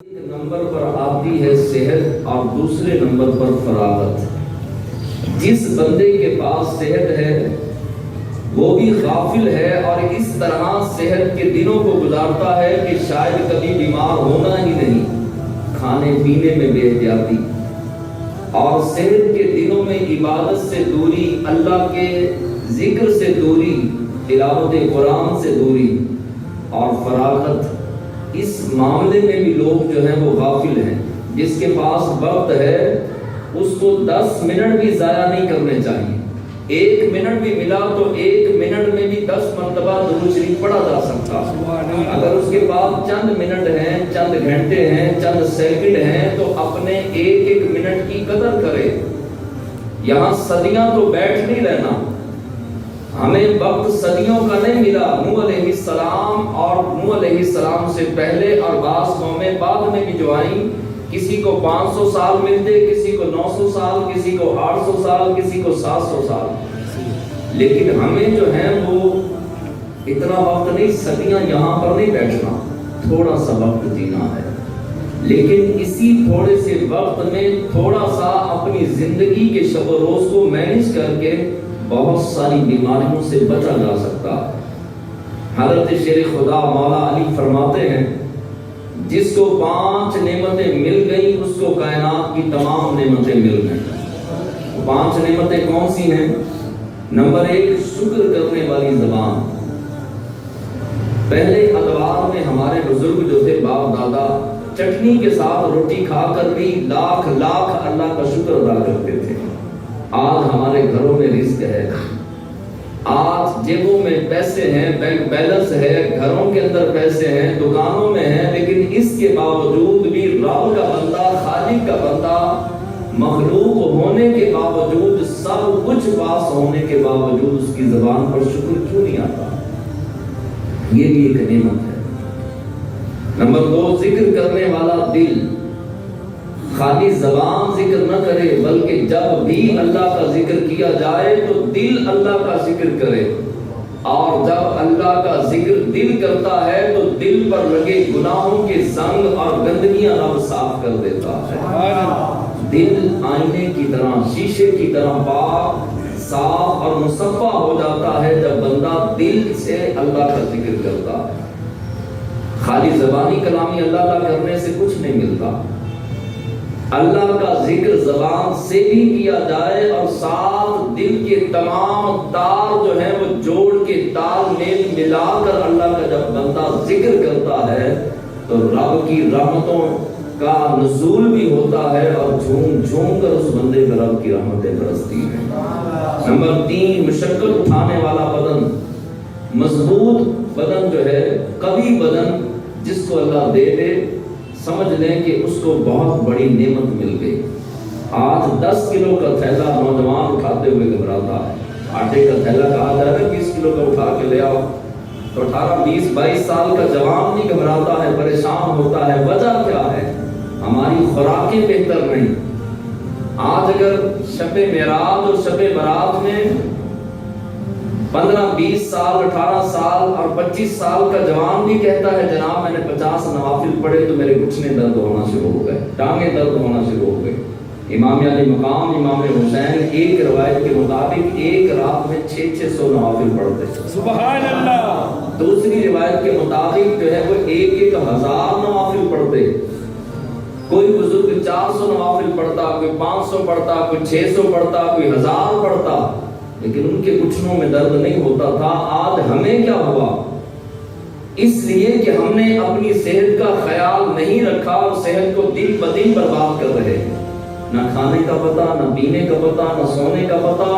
ایک نمبر پر آتی ہے صحت اور دوسرے نمبر پر فراغت۔ جس بندے کے پاس صحت ہے وہ بھی غافل ہے اور اس طرح صحت کے دنوں کو گزارتا ہے کہ شاید کبھی بیمار ہونا ہی نہیں، کھانے پینے میں بے احتیاطی اور صحت کے دنوں میں عبادت سے دوری، اللہ کے ذکر سے دوری، تلاوت قرآن سے دوری اور فراغت۔ اس معاملے میں بھی لوگ جو ہیں وہ غافل ہیں۔ جس کے پاس وقت ہے اس کو 10 منٹ بھی ضائع نہیں کرنے چاہیے۔ 1 منٹ بھی ملا تو 1 منٹ میں بھی 10 مرتبہ درود شریف پڑھا جا سکتا۔ اگر اس کے پاس چند منٹ ہیں، چند گھنٹے ہیں، چند سیکنڈ ہیں تو اپنے ایک منٹ کی قدر کرے۔ یہاں صدیاں تو بیٹھ نہیں رہنا، ہمیں وقت صدیوں کا نہیں ملا۔ نوح علیہ السلام اور نوح علیہ السلام سے پہلے اور بعض قومیں بعد میں بھی جو آئیں، کسی کو 500 سال ملتے، کسی کو 900 سال، کسی کو 800 سال، کسی کو 700 سال، لیکن ہمیں جو ہے وہ اتنا وقت نہیں، صدیاں یہاں پر نہیں بیٹھنا، تھوڑا سا وقت جینا ہے۔ لیکن اسی تھوڑے سے وقت میں تھوڑا سا اپنی زندگی کے شب و روز کو مینج کر کے بہت ساری بیماریوں سے بچا جا سکتا ہے۔ حضرت شیر خدا مولا علی فرماتے ہیں، جس کو 5 نعمتیں مل گئیں اس کو کائنات کی تمام نعمتیں مل گئیں۔ 5 نعمتیں کون سی ہیں؟ نمبر 1، شکر کرنے والی زبان۔ پہلے ادوار میں ہمارے بزرگ جو تھے، باپ دادا، چٹنی کے ساتھ روٹی کھا کر بھی لاکھ لاکھ اللہ کا شکر ادا کرتے تھے۔ آج ہمارے گھروں میں رزق ہے، آج جیبوں میں پیسے ہیں، بینک بیلنس ہے، گھروں کے اندر پیسے ہیں، دکانوں میں ہیں، لیکن اس کے باوجود بھی رب کا بندہ، خالق کا بندہ، مخلوق ہونے کے باوجود، سب کچھ پاس ہونے کے باوجود اس کی زبان پر شکر کیوں نہیں آتا؟ یہ بھی ایک نعمت ہے۔ نمبر 2، ذکر کرنے والا دل۔ خالی زبان ذکر نہ کرے بلکہ جب بھی اللہ کا ذکر کیا جائے تو دل اللہ کا ذکر کرے، اور جب اللہ کا ذکر دل کرتا ہے تو دل پر لگے گناہوں کے زنگ اور گندگیاں رب صاف کر دیتا ہے۔ دل آئینے کی طرح، شیشے کی طرح پاک، صاف اور مصفا ہو جاتا ہے جب بندہ دل سے اللہ کا ذکر کرتا ہے۔ خالی زبانی کلامی اللہ کرنے سے کچھ نہیں ملتا۔ اللہ کا ذکر زبان سے بھی کیا جائے اور ساتھ دل کے تمام تار جو ہیں وہ جوڑ کے تال میل ملا کر اللہ کا جب بندہ ذکر کرتا ہے تو رب کی رحمتوں کا نزول بھی ہوتا ہے اور جھوم جھوم کر اس بندے پر رب کی رحمتیں برستی ہیں۔ نمبر 3، مشقت اٹھانے والا بدن۔ مضبوط بدن جو ہے، قوی بدن جس کو اللہ دے دے، سمجھ لیں کہ اس کو بہت بڑی نعمت مل گئی۔ آج 10 کلو کا تھیلا نوجوان اٹھاتے ہوئے گھبراتا ہے۔ آٹے کا تھیلا کہا جائے گا 20 کلو کا اٹھا کے لے آؤ تو 18، 20، 22 سال کا جوان نہیں گھبراتا ہے، پریشان ہوتا ہے۔ وجہ کیا ہے؟ ہماری خوراکیں بہتر نہیں۔ آج اگر شب معراج اور شب برات میں 15، 20 سال، 18 سال اور 25 سال کا جوان بھی کہتا ہے جناب میں نے 50 نوافل پڑھے تو میرے گھٹنے درد ہونا شروع ہو گئے، ٹانگیں درد ہونا شروع ہو گئے۔ امام علی مقام امام حسین ایک روایت کے مطابق ایک رات میں 600 نوافل پڑھتے ہیں، سبحان اللہ۔ دوسری روایت کے مطابق جو ہے وہ 1000 نوافل پڑھتے۔ کوئی بزرگ 400 نوافل پڑھتا، کوئی 500 پڑھتا، کوئی 600 پڑھتا، کوئی 1000 پڑھتا، لیکن ان کے گھٹنوں میں درد نہیں ہوتا تھا۔ آج ہمیں کیا ہوا؟ اس لیے کہ ہم نے اپنی صحت کا خیال نہیں رکھا اور صحت کو دن بدن برباد کر رہے ہیں۔ نہ کھانے کا پتہ، نہ پینے کا پتہ، نہ سونے کا پتہ،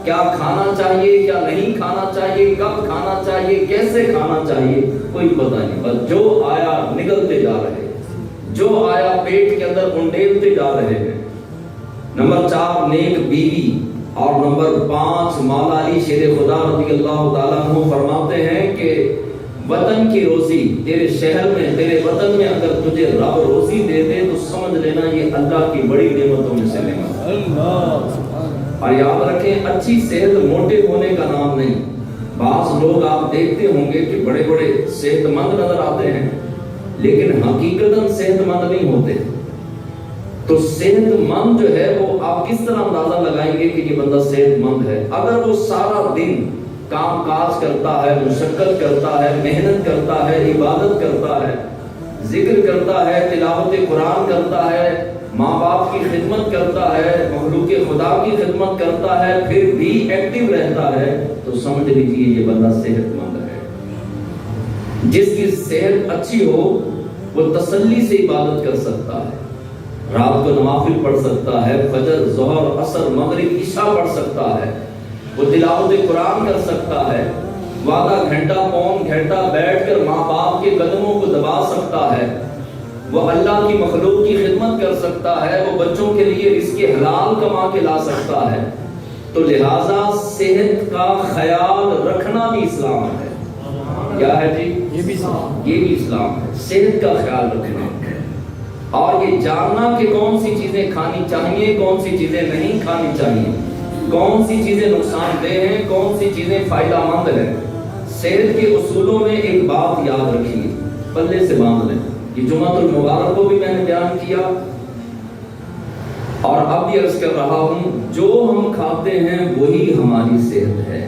کیا کھانا چاہیے کیا نہیں کھانا چاہیے، کب کھانا چاہیے، کیسے کھانا چاہیے، کوئی پتہ نہیں۔ بس جو آیا نگلتے جا رہے ہیں، جو آیا پیٹ کے اندر انڈیلتے جا رہے ہیں۔ نمبر 4، نیک بیوی۔ اور نمبر 5، مولا علی شیر خدا رضی اللہ تعالیٰ عنہ فرماتے ہیں کہ وطن کی روزی، تیرے شہر میں، تیرے وطن میں اگر تجھے رب روزی دے دے تو سمجھ لینا یہ اللہ کی بڑی نعمتوں میں سے نعمت ہے۔ اور یاد رکھیں، اچھی صحت موٹے ہونے کا نام نہیں۔ بعض لوگ آپ دیکھتے ہوں گے کہ بڑے بڑے صحت مند نظر آتے ہیں، لیکن حقیقتاً صحت مند نہیں ہوتے. تو صحت مند جو ہے وہ آپ کس طرح اندازہ لگائیں گے کہ یہ بندہ صحت مند ہے؟ اگر وہ سارا دن کام کاج کرتا ہے، مشقت کرتا ہے، محنت کرتا ہے، عبادت کرتا ہے، ذکر کرتا ہے، تلاوت قرآن کرتا ہے، ماں باپ کی خدمت کرتا ہے، مخلوق خدا کی خدمت کرتا ہے، پھر بھی ایکٹیو رہتا ہے، تو سمجھ لیجیے یہ بندہ صحت مند ہے. جس کی صحت اچھی ہو وہ تسلی سے عبادت کر سکتا ہے، رات کو نوافل پڑھ سکتا ہے، فجر، ظہر، عصر، مغرب، عشاء پڑھ سکتا ہے، وہ تلاوت قرآن کر سکتا ہے، وہ آدھا گھنٹہ پون گھنٹہ بیٹھ کر ماں باپ کے قدموں کو دبا سکتا ہے، وہ اللہ کی مخلوق کی خدمت کر سکتا ہے، وہ بچوں کے لیے رزق حلال کما کے لا سکتا ہے. تو لہٰذا صحت کا خیال رکھنا بھی اسلام ہے. کیا ہے جی؟ یہ بھی اسلام ہے، صحت کا خیال رکھنا. اور یہ جاننا کہ کون سی چیزیں کھانی چاہیے، کون سی چیزیں نہیں کھانی چاہیے، کون سی چیزیں نقصان دہ ہیں، کون سی چیزیں فائدہ مند ہیں. صحت کے اصولوں میں ایک بات یاد رکھیے، پلے سے باندھ لیں. یہ جمعۃ المبارک کو بھی میں نے بیان کیا اور اب بھی عرض کر رہا ہوں، جو ہم کھاتے ہیں وہی ہماری صحت ہے.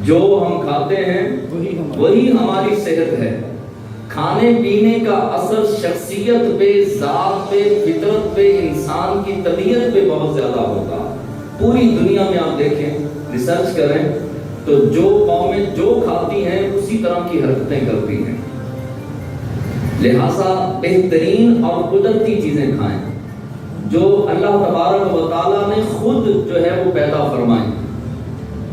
جو ہم کھاتے ہیں وہی ہماری صحت ہے. کھانے پینے کا اثر شخصیت پہ، ذات پہ، فطرت پہ، انسان کی طبیعت پہ بہت زیادہ ہوتا. پوری دنیا میں آپ دیکھیں، ریسرچ کریں تو جو قومیں جو کھاتی ہیں اسی طرح کی حرکتیں کرتی ہیں. لہٰذا بہترین اور قدرتی چیزیں کھائیں جو اللہ تبارک و تعالیٰ نے خود جو ہے وہ پیدا فرمائیں.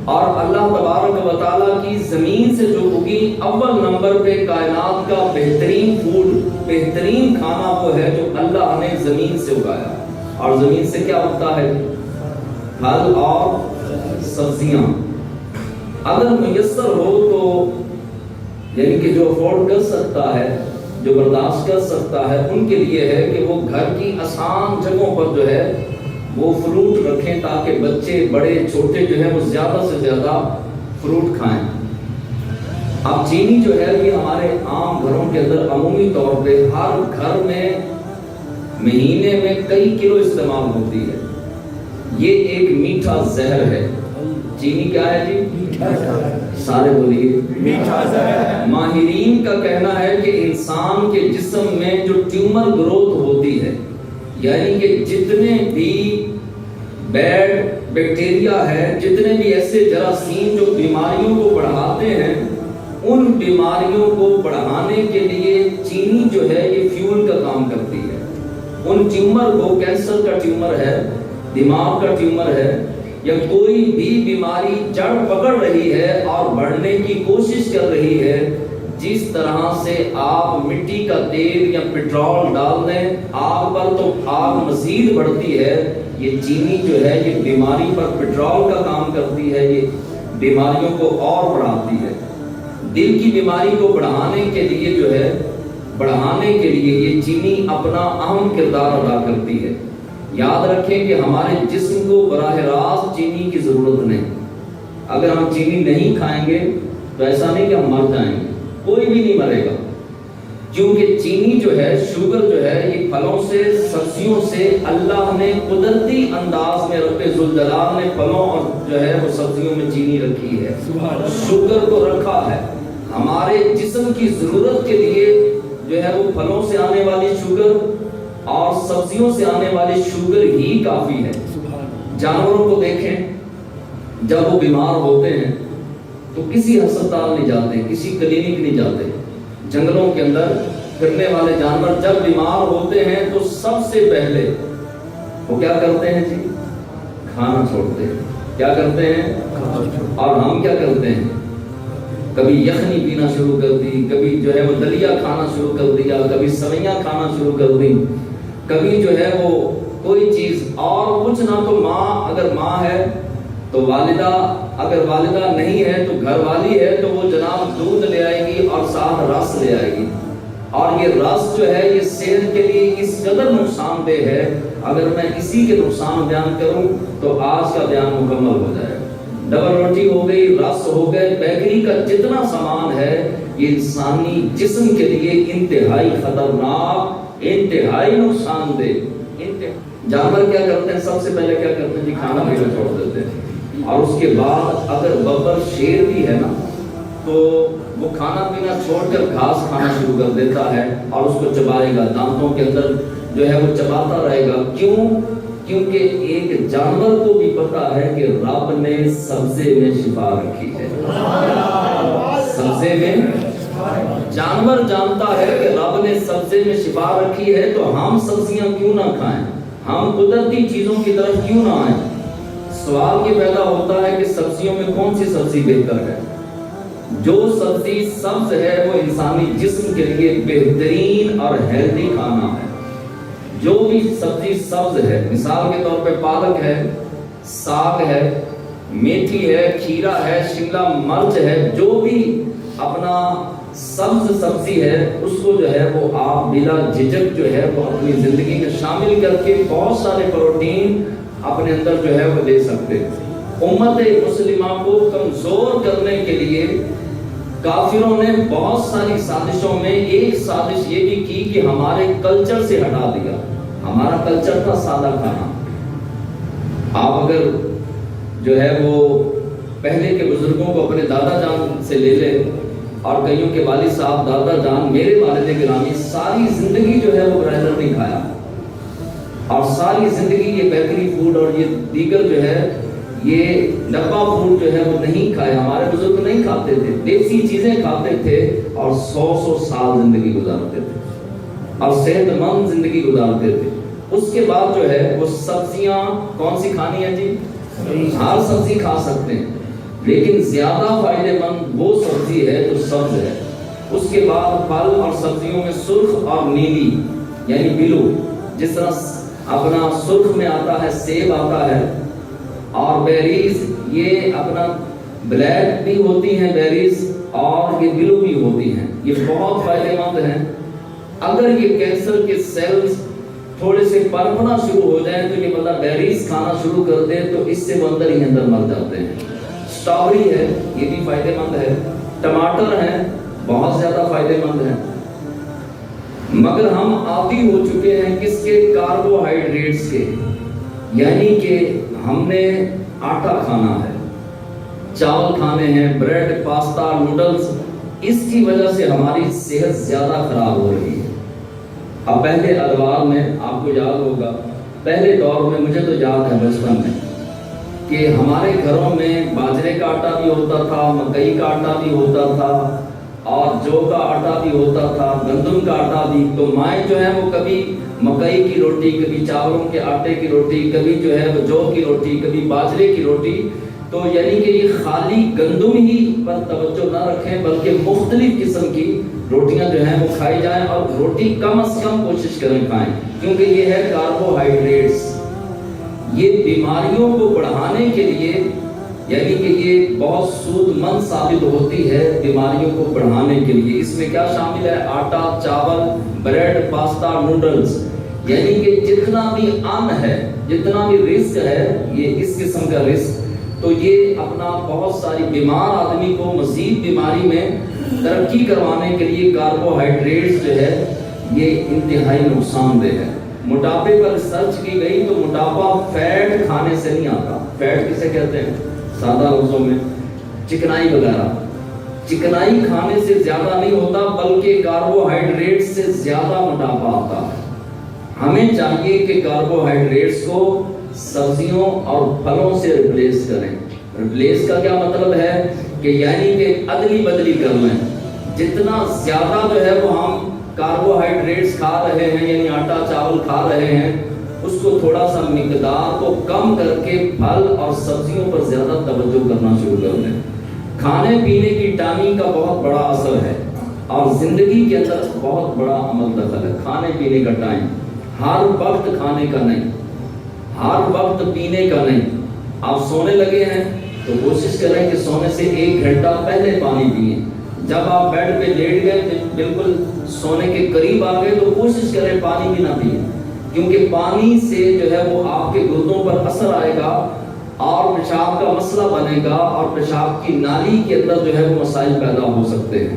اور اللہ تبارک و تعالیٰ کی زمین سے جو اگی، اول نمبر پہ کائنات کا بہترین فوڈ، بہترین کھانا وہ ہے جو اللہ نے زمین سے اگایا. اور زمین سے کیا اگتا ہے؟ پھل اور سبزیاں. اگر میسر ہو تو یعنی کہ جو افورڈ کر سکتا ہے، جو برداشت کر سکتا ہے، ان کے لیے ہے کہ وہ گھر کی آسان جگہوں پر جو ہے وہ فروٹ رکھیں تاکہ بچے بڑے چھوٹے جو ہیں وہ زیادہ سے زیادہ فروٹ کھائیں. اب چینی جو ہے یہ ہمارے عام گھروں کے اندر عمومی طور پہ ہر گھر میں مہینے میں کئی کلو استعمال ہوتی ہے. یہ ایک میٹھا زہر ہے. چینی کیا ہے جی؟ سارے بولیے میٹھا زہر. ماہرین کا کہنا ہے کہ انسان کے جسم میں جو ٹیومر گروتھ ہوتی ہے، یعنی کہ جتنے بھی بیڈ بیکٹیریا ہے، جتنے بھی ایسے جراثیم جو بیماریوں کو بڑھاتے ہیں، ان بیماریوں کو بڑھانے کے لیے چینی جو ہے یہ فیول کا کام کرتی ہے. ان ٹیومر کو، کینسر کا ٹیومر ہے، دماغ کا ٹیومر ہے، یا کوئی بھی بیماری جڑ پکڑ رہی ہے اور بڑھنے کی کوشش کر رہی ہے، جس طرح سے آپ مٹی کا تیل یا پٹرول ڈال دیں آگ پر تو آگ مزید بڑھتی ہے، یہ چینی جو ہے یہ بیماری پر پٹرول کا کام کرتی ہے، یہ بیماریوں کو اور بڑھاتی ہے. دل کی بیماری کو بڑھانے کے لیے جو ہے، بڑھانے کے لیے یہ چینی اپنا اہم کردار ادا کرتی ہے. یاد رکھیں کہ ہمارے جسم کو براہ راست چینی کی ضرورت نہیں. اگر ہم چینی نہیں کھائیں گے تو ایسا نہیں کہ ہم مر جائیں گے، کوئی بھی نہیں مرے گا. کیونکہ چینی جو ہے، شوگر جو ہے، یہ پھلوں سے، سبزیوں سے اللہ نے قدرتی انداز میں، رب ذوالجلال نے پھلوں اور جو ہے وہ سبزیوں میں چینی رکھی ہے، شوگر کو رکھا ہے. ہمارے جسم کی ضرورت کے لیے جو ہے وہ پھلوں سے آنے والی شوگر اور سبزیوں سے آنے والی شوگر ہی کافی ہے. جانوروں کو دیکھیں، جب وہ بیمار ہوتے ہیں تو کسی ہسپتال نہیں جاتے، کسی کلینک نہیں جاتے. جنگلوں کے اندر پھرنے والے جانور جب بیمار ہوتے ہیں تو سب سے پہلے وہ کیا کرتے ہیں جی؟ کھانا چھوڑتے ہیں. کیا کرتے ہیں؟ اور ہم کیا کرتے ہیں؟ کبھی یخنی پینا شروع کر دی، کبھی جو ہے وہ دلیا کھانا شروع کر دیا، کبھی سویاں کھانا شروع کر دی، کبھی جو ہے وہ کوئی چیز. اور کچھ نہ تو ماں، اگر ماں ہے تو والدہ، اگر والدہ نہیں ہے تو گھر والی ہے تو وہ جناب دودھ لے آئے گی اور ساتھ رس لے آئے گی. اور یہ رس جو ہے یہ صحت کے لیے اس قدر نقصان دہ ہے، اگر میں اسی کے نقصان بیان کروں تو آج کا بیان مکمل ہو جائے. ڈبل روٹی ہو گئی، رس ہو گئے، بیکری کا جتنا سامان ہے یہ انسانی جسم کے لیے انتہائی خطرناک، انتہائی نقصان دہ۔ جانور کیا کرتے ہیں؟ سب سے پہلے کیا کرتے ہیں جی؟ کھانا پینا چھوڑ دیتے ہیں، اور اس کے بعد اگر ببر شیر بھی ہے نا تو وہ کھانا پینا چھوڑ کر گھاس کھانا شروع کر دیتا ہے اور اس کو چبائے گا، دانتوں کے اندر جو ہے وہ چباتا رہے گا۔ کیوں؟ کیونکہ ایک جانور کو بھی پتا ہے کہ رب نے سبزے میں شفا رکھی ہے۔ سبزے میں جانور جانتا ہے کہ رب نے سبزے میں شفا رکھی ہے، تو ہم سبزیاں کیوں نہ کھائیں، ہم قدرتی چیزوں کی طرف کیوں نہ آئیں؟ سوال یہ پیدا ہوتا ہے کہ سبزیوں میں کون سی سبزی بہتر ہے؟ جو سبزی سبز ہے وہ انسانی جسم کے لیے بہترین اور ہیلدی کھانا ہے۔ جو بھی سبزی سبز ہے، مثال کے طور پہ پالک ہے، ساگ ہے، میتھی ہے، کھیرا ہے، شملہ مرچ ہے، جو بھی اپنا سبز سبزی ہے اس کو جو ہے وہ آپ بلا جھجک جو ہے وہ اپنی زندگی میں شامل کر کے بہت سارے پروٹین اپنے اندر جو ہے وہ لے سکتے ہیں۔ امت مسلمہ کو کمزور کرنے کے لیے کافروں نے بہت ساری سازشوں میں ایک سازش یہ بھی کی کہ ہمارے کلچر سے ہٹا دیا۔ ہمارا کلچر تھا سادہ کھانا۔ آپ اگر جو ہے وہ پہلے کے بزرگوں کو اپنے دادا جان سے لے لیں، اور کئیوں کے والد صاحب دادا جان، میرے والد گرامی ساری زندگی جو ہے وہ برائلر نہیں کھایا، اور ساری زندگی یہ بیکری فوڈ اور یہ دیگر جو ہے یہ ڈبہ فوڈ جو ہے وہ نہیں کھایا۔ ہمارے بزرگ نہیں کھاتے تھے، دیسی چیزیں کھاتے تھے اور 100 سال زندگی گزارتے تھے اور صحت مند زندگی گزارتے تھے۔ اس کے بعد جو ہے وہ سبزیاں کون سی کھانی ہے جی؟ ہر سبزی کھا سکتے ہیں، لیکن زیادہ فائدہ مند وہ سبزی ہے جو سبز ہے۔ اس کے بعد پھل اور سبزیوں میں سرخ اور نیلی یعنی بلو، جس طرح اپنا سرخ میں آتا ہے سیب آتا ہے، اور بیریز یہ اپنا بلیک بھی ہوتی ہیں بیریز، اور یہ بلو بھی ہوتی ہیں، یہ بہت فائدہ مند ہیں۔ اگر یہ کینسر کے سیلز تھوڑے سے پنپنا شروع ہو جائیں تو یہ بندہ بیریز کھانا شروع کر دے تو اس سے وہ اندر ہی اندر مر جاتے ہیں۔ سٹرابری ہے، یہ بھی فائدہ مند ہے، ٹماٹر ہیں، بہت زیادہ فائدہ مند ہیں، مگر ہم عادی ہو چکے ہیں کس کے؟ کاربوہائیڈریٹس کے، یعنی کہ ہم نے آٹا کھانا ہے، چاول کھانے ہیں، بریڈ، پاستا، نوڈلز، اس کی وجہ سے ہماری صحت زیادہ خراب ہو رہی ہے۔ اب پہلے ادوار میں آپ کو یاد ہوگا، پہلے دور میں مجھے تو یاد ہے بچپن میں کہ ہمارے گھروں میں باجرے کا آٹا بھی ہوتا تھا، مکئی کا آٹا بھی ہوتا تھا، اور جو کا آٹا بھی ہوتا تھا، گندم کا آٹا بھی۔ تو مائیں جو ہے وہ کبھی مکئی کی روٹی، کبھی چاولوں کے آٹے کی روٹی، کبھی جو ہے وہ جو کی روٹی، کبھی باجرے کی روٹی۔ تو یعنی کہ یہ خالی گندم ہی پر توجہ نہ رکھیں بلکہ مختلف قسم کی روٹیاں جو ہیں وہ کھائی جائیں، اور روٹی کم از کم کوشش کریں کھائیں، کیونکہ یہ ہے کاربوہائیڈریٹس۔ یہ بیماریوں کو بڑھانے کے لیے یعنی کہ یہ بہت سود مند ثابت ہوتی ہے بیماریوں کو بڑھانے کے لیے۔ اس میں کیا شامل ہے؟ آٹا، چاول، بریڈ، پاستا، نوڈلز، یعنی کہ جتنا بھی ان ہے، جتنا بھی رزق ہے، یہ اس قسم کا رزق، تو یہ اپنا بہت ساری بیمار آدمی کو مزید بیماری میں ترقی کروانے کے لیے کاربوہائیڈریٹس جو ہے یہ انتہائی نقصان دہ ہے۔ موٹاپے پر ریسرچ کی گئی تو موٹاپا فیٹ کھانے سے نہیں آتا۔ فیٹ کسے کہتے ہیں؟ سادہ لفظوں میں چکنائی وغیرہ، چکنائی کھانے سے زیادہ نہیں ہوتا بلکہ کاربوہائیڈریٹ سے زیادہ موٹاپا آتا ہے۔ ہمیں چاہیے کہ کاربوہائیڈریٹس کو سبزیوں اور پھلوں سے ریپلیس کریں۔ ریپلیس کا کیا مطلب ہے کہ یعنی کہ ادلی بدلی کر لیں، جتنا زیادہ جو ہے وہ ہم کاربوہائیڈریٹس کھا رہے ہیں یعنی آٹا چاول کھا رہے ہیں، اس کو تھوڑا سا مقدار کو کم کر کے پھل اور سبزیوں پر زیادہ توجہ کرنا شروع کر دیں۔ کھانے پینے کی ٹائمنگ کا بہت بڑا اثر ہے اور زندگی کے اندر بہت بڑا عمل دخل ہے۔ کھانے پینے کا ٹائم، ہر وقت کھانے کا نہیں، ہر وقت پینے کا نہیں۔ آپ سونے لگے ہیں تو کوشش کریں کہ سونے سے 1 گھنٹہ پہلے پانی پئیں۔ جب آپ بیڈ پہ لیٹ گئے بالکل سونے کے قریب آ گئے تو کوشش کریں پانی بھی نہ پئیں، کیونکہ پانی سے جو ہے وہ آپ کے گردوں پر اثر آئے گا اور پیشاب کا مسئلہ بنے گا اور پیشاب کی نالی کے اندر جو ہے وہ مسائل پیدا ہو سکتے ہیں۔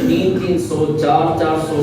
300-300, 400-400